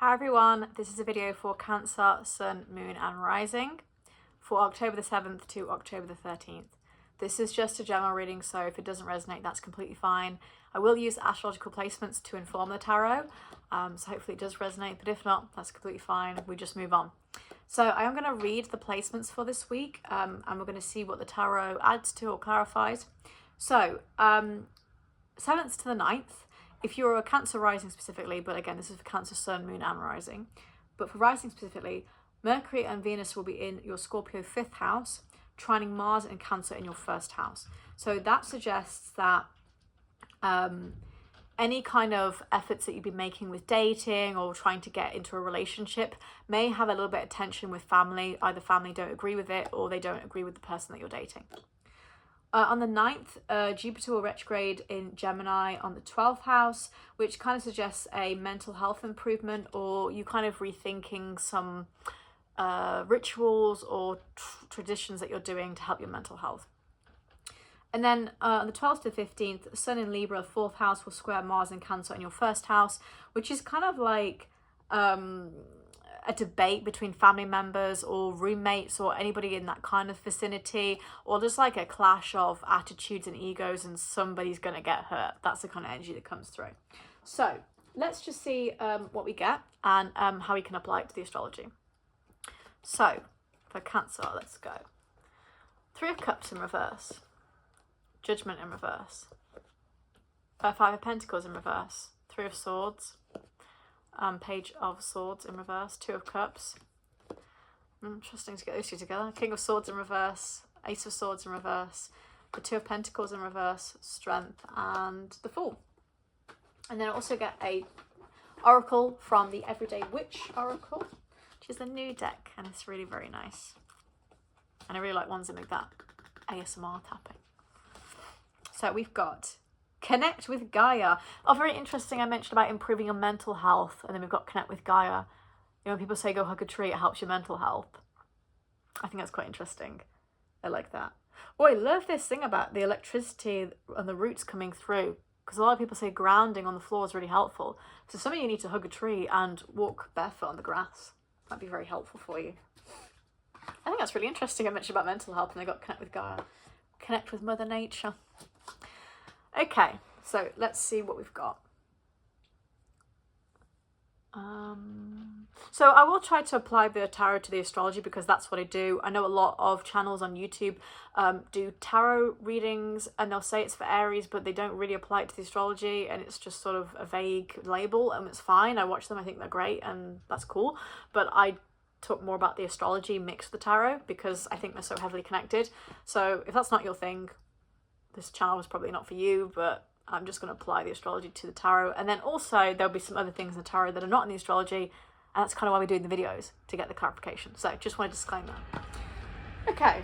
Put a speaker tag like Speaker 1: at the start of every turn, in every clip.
Speaker 1: Hi everyone, this is a video for Cancer, Sun, Moon and Rising for October the 7th to October the 13th. This is just a general reading, so if it doesn't resonate, that's completely fine. I will use astrological placements to inform the tarot, so hopefully it does resonate, but if not, that's completely fine. We just move on. So I am going to read the placements for this week, and we're going to see what the tarot adds to or clarifies. So, 7th to the 9th. If you're a Cancer rising specifically, but again, this is for Cancer, Sun, Moon and Rising. But for Rising specifically, Mercury and Venus will be in your Scorpio 5th house, trining Mars and Cancer in your 1st house. So that suggests that any kind of efforts that you've been making with dating or trying to get into a relationship may have a little bit of tension with family. Either family don't agree with it or they don't agree with the person that you're dating. On the 9th, Jupiter will retrograde in Gemini on the 12th house, which kind of suggests a mental health improvement or you kind of rethinking some rituals or traditions that you're doing to help your mental health. And then on the 12th to 15th, Sun in Libra, 4th house, will square Mars and Cancer in your 1st house, which is kind of like a debate between family members or roommates or anybody in that kind of vicinity, or just like a clash of attitudes and egos and somebody's going to get hurt. That's the kind of energy that comes through. So let's just see what we get and how we can apply it to the astrology. So for Cancer, let's go. 3 of Cups in reverse. Judgment in reverse. 5 of Pentacles in reverse. 3 of Swords. Page of Swords in reverse. 2 of Cups. Interesting to get those two together. King of Swords in reverse. Ace of Swords in reverse. The 2 of Pentacles in reverse. Strength and the Fool. And then I also get a oracle from the Everyday Witch Oracle, which is a new deck, and it's really very nice. And I really like ones that make that ASMR tapping. So we've got Connect with Gaia. Oh, very interesting. I mentioned about improving your mental health, and then we've got Connect with Gaia. You know, when people say go hug a tree, it helps your mental health. I think that's quite interesting. I like that. Oh, I love this thing about the electricity and the roots coming through, because a lot of people say grounding on the floor is really helpful. So some of you need to hug a tree and walk barefoot on the grass. That'd be very helpful for you. I think that's really interesting. I mentioned about mental health and I got Connect with Gaia. Connect with Mother Nature. Okay, so let's see what we've got. So I will try to apply the tarot to the astrology because that's what I do. I know a lot of channels on YouTube do tarot readings and they'll say it's for Aries, but they don't really apply it to the astrology and it's just sort of a vague label, and it's fine. I watch them, I think they're great and that's cool. But I talk more about the astrology mixed with the tarot because I think they're so heavily connected. So if that's not your thing, this channel is probably not for you, but I'm just going to apply the astrology to the tarot. And then also there'll be some other things in the tarot that are not in the astrology, and that's kind of why we're doing the videos, to get the clarification. So just want to disclaim that. Okay.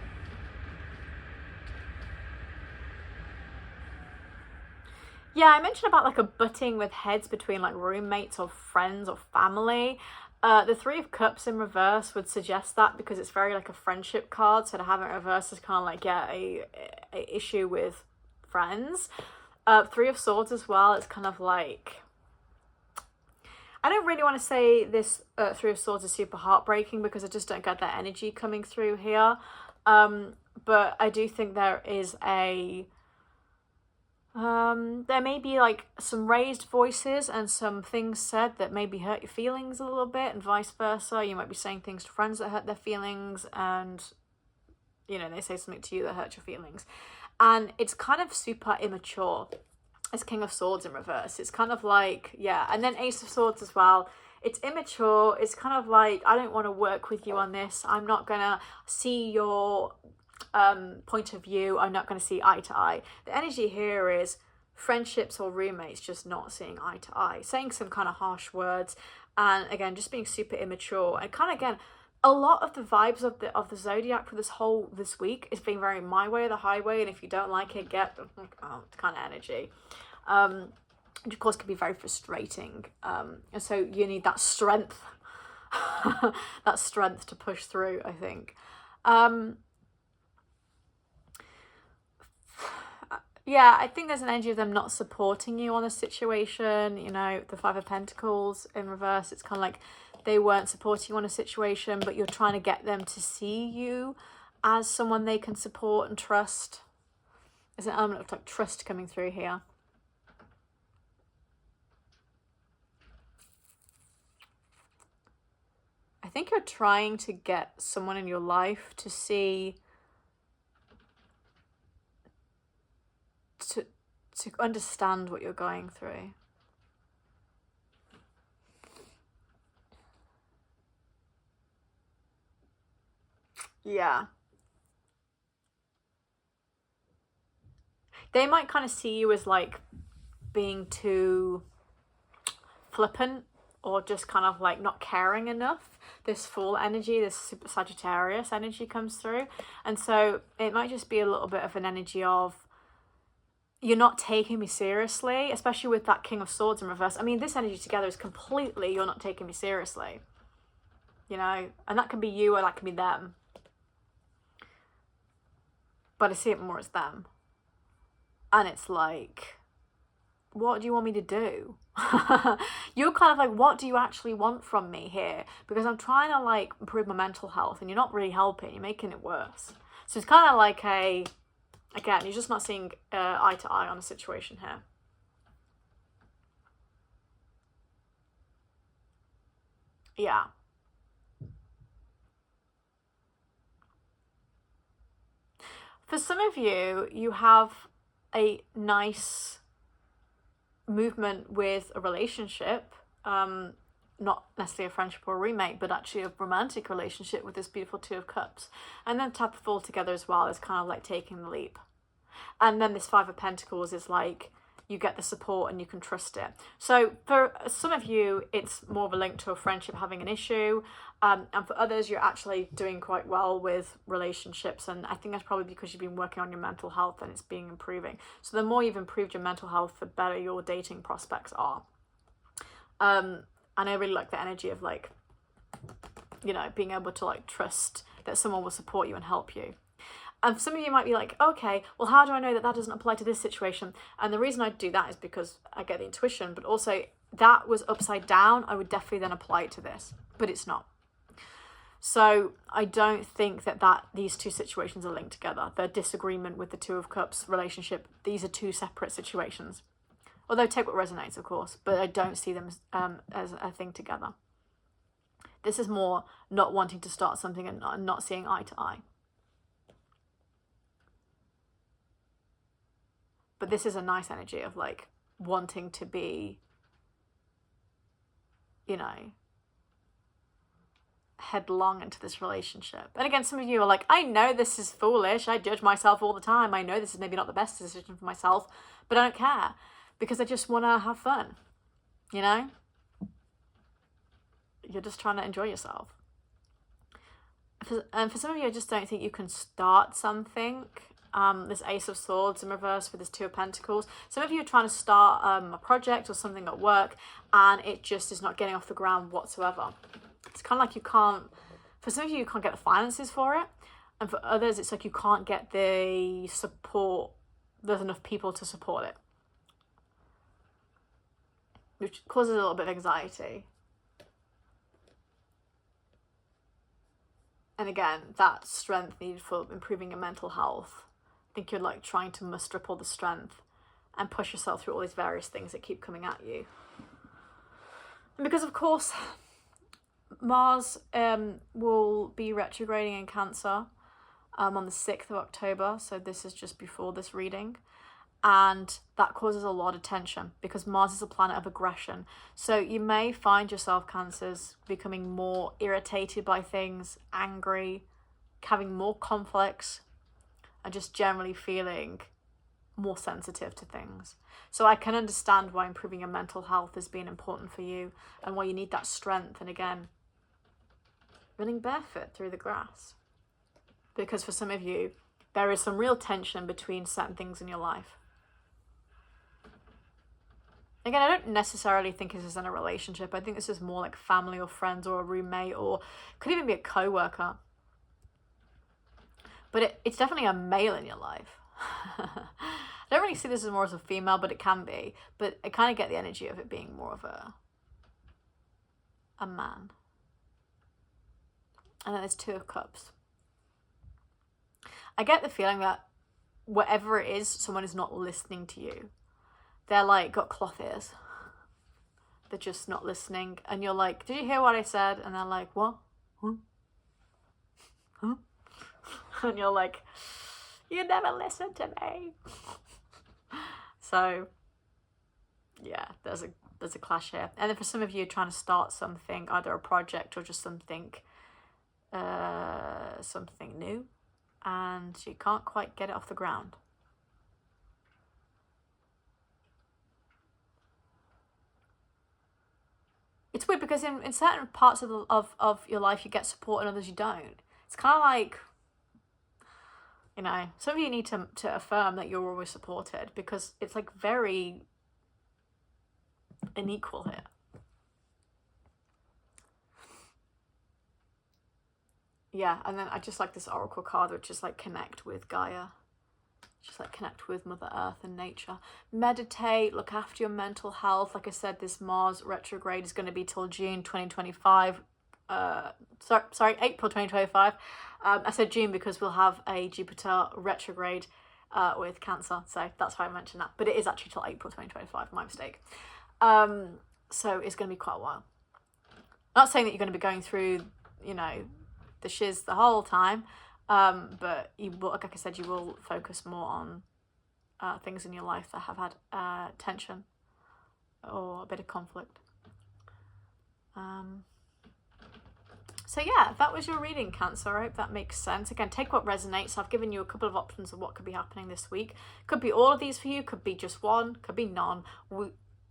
Speaker 1: Yeah, I mentioned about like a butting with heads between like roommates or friends or family. The 3 of Cups in reverse would suggest that because it's very like a friendship card. So to have it in reverse is kind of like, yeah, a issue with friends. 3 of Swords as well. It's kind of like, I don't really want to say this 3 of Swords is super heartbreaking because I just don't get that energy coming through here. But I do think there is a... there may be like some raised voices and some things said that maybe hurt your feelings a little bit, and vice versa. You might be saying things to friends that hurt their feelings, and you know, they say something to you that hurt your feelings. And it's kind of super immature. It's King of Swords in reverse. It's kind of like, yeah, and then Ace of Swords as well. It's immature. It's kind of like, I don't want to work with you on this. I'm not gonna see your point of view. I'm not going to see eye to eye. The energy here is friendships or roommates just not seeing eye to eye, saying some kind of harsh words, and again just being super immature. And kind of again, a lot of the vibes of the zodiac for this week is being very my way or the highway, and if you don't like it, get kind of energy, which of course can be very frustrating. And so you need that strength that strength to push through, I think. Yeah, I think there's an energy of them not supporting you on a situation. You know, the Five of Pentacles in reverse, it's kind of like they weren't supporting you on a situation, but you're trying to get them to see you as someone they can support and trust. There's an element of like trust coming through here. I think you're trying to get someone in your life to see, to understand what you're going through. Yeah. They might kind of see you as like being too flippant or just kind of like not caring enough. This Fool energy, this Super Sagittarius energy comes through. And so it might just be a little bit of an energy of, you're not taking me seriously, especially with that King of Swords in reverse. I mean, this energy together is completely, you're not taking me seriously. You know, and that can be you or that can be them. But I see it more as them. And it's like, what do you want me to do? You're kind of like, what do you actually want from me here? Because I'm trying to like improve my mental health and you're not really helping, you're making it worse. So it's kind of like again, you're just not seeing eye to eye on a situation here. Yeah. For some of you, you have a nice movement with a relationship, not necessarily a friendship or a roommate, but actually a romantic relationship with this beautiful Two of Cups. And then Tap of Fool together as well is kind of like taking the leap. And then this Five of Pentacles is like, you get the support and you can trust it. So for some of you, it's more of a link to a friendship having an issue. And for others, you're actually doing quite well with relationships. And I think that's probably because you've been working on your mental health and it's been improving. So the more you've improved your mental health, the better your dating prospects are. And I really like the energy of like, you know, being able to like trust that someone will support you and help you. And some of you might be like, okay, well, how do I know that that doesn't apply to this situation? And the reason I do that is because I get the intuition, but also that was upside down. I would definitely then apply it to this, but it's not. So I don't think that these two situations are linked together. The disagreement with the Two of Cups relationship, these are two separate situations. Although take what resonates, of course, but I don't see them as a thing together. This is more not wanting to start something and not seeing eye to eye. But this is a nice energy of like wanting to be, you know, headlong into this relationship. And again, some of you are like, I know this is foolish. I judge myself all the time. I know this is maybe not the best decision for myself, but I don't care because I just want to have fun, you know? You're just trying to enjoy yourself. And for some of you, I just don't think you can start something. This Ace of Swords in reverse with this Two of Pentacles. Some of you are trying to start a project or something at work and it just is not getting off the ground whatsoever. It's kind of like you can't, for some of you can't get the finances for it. And for others, it's like you can't get the support. There's enough people to support it. Which causes a little bit of anxiety. And again, that strength needed for improving your mental health. I think you're like trying to muster up all the strength and push yourself through all these various things that keep coming at you. And because of course, Mars will be retrograding in Cancer on the 6th of October. So this is just before this reading. And that causes a lot of tension because Mars is a planet of aggression. So you may find yourself, Cancers, becoming more irritated by things, angry, having more conflicts, and just generally feeling more sensitive to things. So I can understand why improving your mental health has been important for you and why you need that strength. And again, running barefoot through the grass. Because for some of you, there is some real tension between certain things in your life. Again, I don't necessarily think this is in a relationship. I think this is more like family or friends or a roommate or could even be a co-worker. But it's definitely a male in your life. I don't really see this as more as a female, but it can be. But I kind of get the energy of it being more of a man. And then there's Two of Cups. I get the feeling that whatever it is, someone is not listening to you. They're like got cloth ears. They're just not listening. And you're like, did you hear what I said? And they're like, what? Huh? Huh? And you're like, you never listen to me. So yeah, there's a clash here. And then for some of you trying to start something, either a project or just something new, and you can't quite get it off the ground. It's weird because in certain parts of your life you get support and others you don't. It's kind of like, you know, some of you need to affirm that you're always supported, because it's like very unequal here. Yeah, and then I just like this oracle card, which is like connect with Gaia. Just like connect with Mother Earth and nature. Meditate, look after your mental health. Like I said, this Mars retrograde is going to be till June 2025. Sorry, April 2025. I said June because we'll have a Jupiter retrograde with Cancer. So that's why I mentioned that. But it is actually till April 2025, my mistake. So it's going to be quite a while. Not saying that you're going to be going through, you know, the shiz the whole time, but you will, like I said, you will focus more on things in your life that have had tension or a bit of conflict. So yeah, that was your reading, Cancer. I hope that makes sense. Again, take what resonates. I've given you a couple of options of what could be happening this week. Could be all of these for you, could be just one, could be none.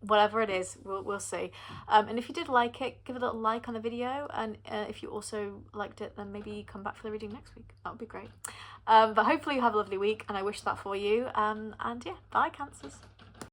Speaker 1: Whatever it is, we'll see. And if you did like it, give it a little like on the video. And if you also liked it, then maybe come back for the reading next week. That would be great. But hopefully you have a lovely week, and I wish that for you. And yeah, bye, Cancers.